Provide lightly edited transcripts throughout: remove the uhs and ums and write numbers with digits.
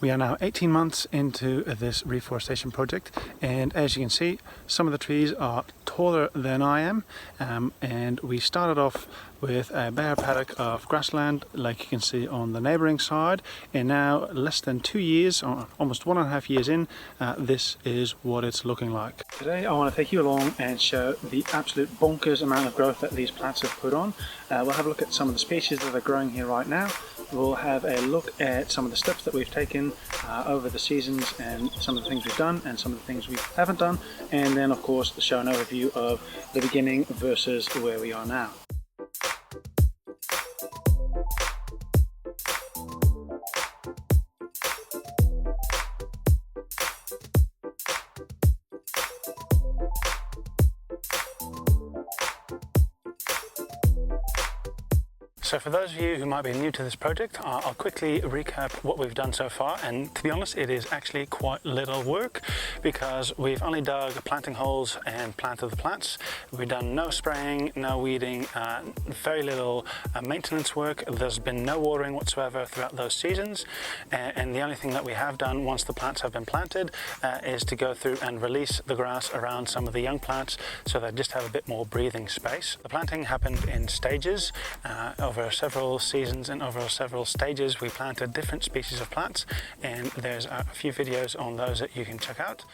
We are now 18 months into this reforestation project, and as you can see, some of the trees are taller than I am, and we started off with a bare paddock of grassland like you can see on the neighbouring side, and now less than 2 years, or almost 1.5 years in, this is what it's looking like. Today I want to take you along and show the absolute bonkers amount of growth that these plants have put on. We'll have a look at some of the species that are growing here right now. We'll have a look at some of the steps that we've taken over the seasons and some of the things we've done and some of the things we haven't done, and then of course show an overview of the beginning versus where we are now. So for those of you who might be new to this project, I'll quickly recap what we've done so far, and to be honest it is actually quite little work because we've only dug planting holes and planted the plants. We've done no spraying, no weeding, very little maintenance work. There's been no watering whatsoever throughout those seasons, and the only thing that we have done once the plants have been planted is to go through and release the grass around some of the young plants so they just have a bit more breathing space. The planting happened in stages over several seasons, and over several stages we planted different species of plants, and there's a few videos on those that you can check out.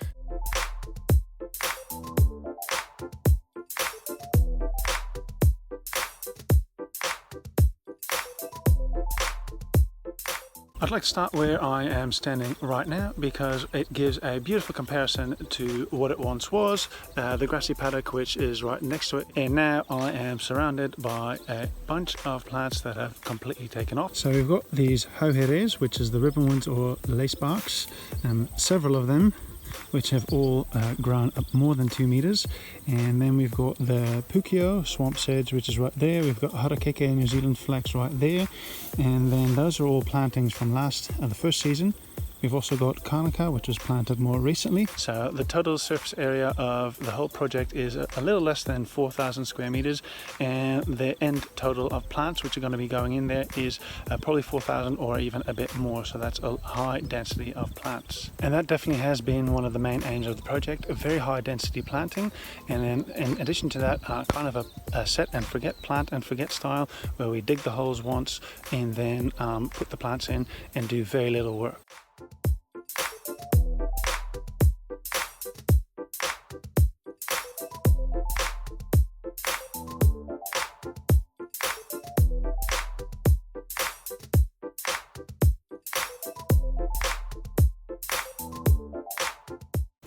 I'd like to start where I am standing right now because it gives a beautiful comparison to what it once was, the grassy paddock which is right next to it, and now I am surrounded by a bunch of plants that have completely taken off. So we've got these hauheres, which is the ribbonwoods or lace barks, several of them which have all grown up more than 2 meters, and then we've got the pukio swamp sedge which is right there. We've got harakeke New Zealand flax right there, and then those are all plantings from the first season. We've also got Kānaka, which was planted more recently. So the total surface area of the whole project is a little less than 4,000 square meters, and the end total of plants which are going to be going in there is probably 4,000 or even a bit more. So that's a high density of plants, and that definitely has been one of the main aims of the project, a very high density planting. And then in addition to that, kind of a set and forget, plant and forget style, where we dig the holes once and then put the plants in and do very little work.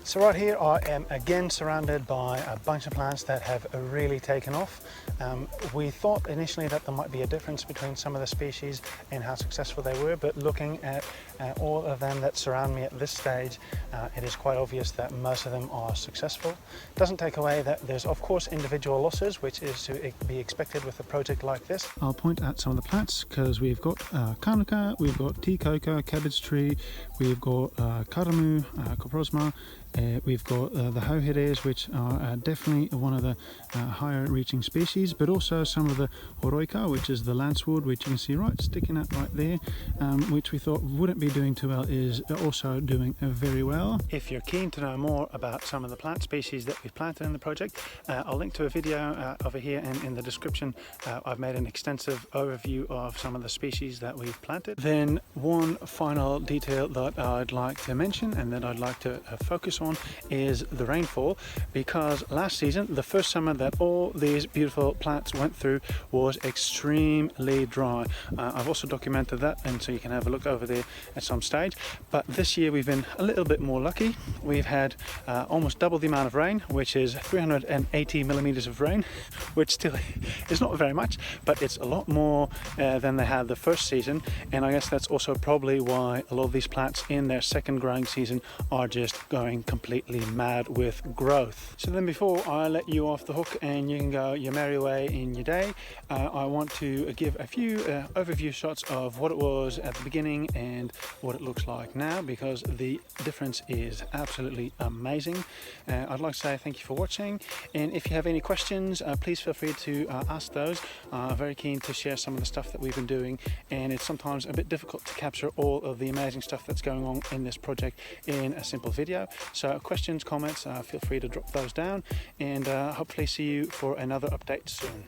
So right here I am again surrounded by a bunch of plants that have really taken off. We thought initially that there might be a difference between some of the species and how successful they were, but looking at all of them that surround me at this stage, it is quite obvious that most of them are successful. Doesn't take away that there's of course individual losses, which is to be expected with a project like this. I'll point out some of the plants because we've got Kānaka, we've got tea coca, cabbage tree, we've got karamu, coprosma, we've got the hauheres, which are definitely one of the higher reaching species, but also some of the oroika, which is the lancewood, which you can see right sticking out right there, which we thought wouldn't be doing too well, is also doing very well. If you're keen to know more about some of the plant species that we've planted in the project, I'll link to a video over here, and in the description I've made an extensive overview of some of the species that we've planted. Then one final detail that I'd like to mention and that I'd like to focus on is the rainfall, because last season, the first summer that all these beautiful plants went through, was extremely dry. I've also documented that, and so you can have a look over there at some stage. But this year we've been a little bit more lucky. We've had almost double the amount of rain, which is 380 millimeters of rain, which still is not very much, but it's a lot more than they had the first season. And I guess that's also probably why a lot of these plants in their second growing season are just going completely mad with growth. So then before I let you off the hook and you can go your merry way in your day, I want to give a few overview shots of what it was at the beginning and what it looks like now, because the difference is absolutely amazing. I'd like to say thank you for watching, and if you have any questions, please feel free to ask those. Very keen to share some of the stuff that we've been doing, and it's sometimes a bit difficult to capture all of the amazing stuff that's going on in this project in a simple video. So questions, comments, feel free to drop those down, and hopefully see you for another update soon.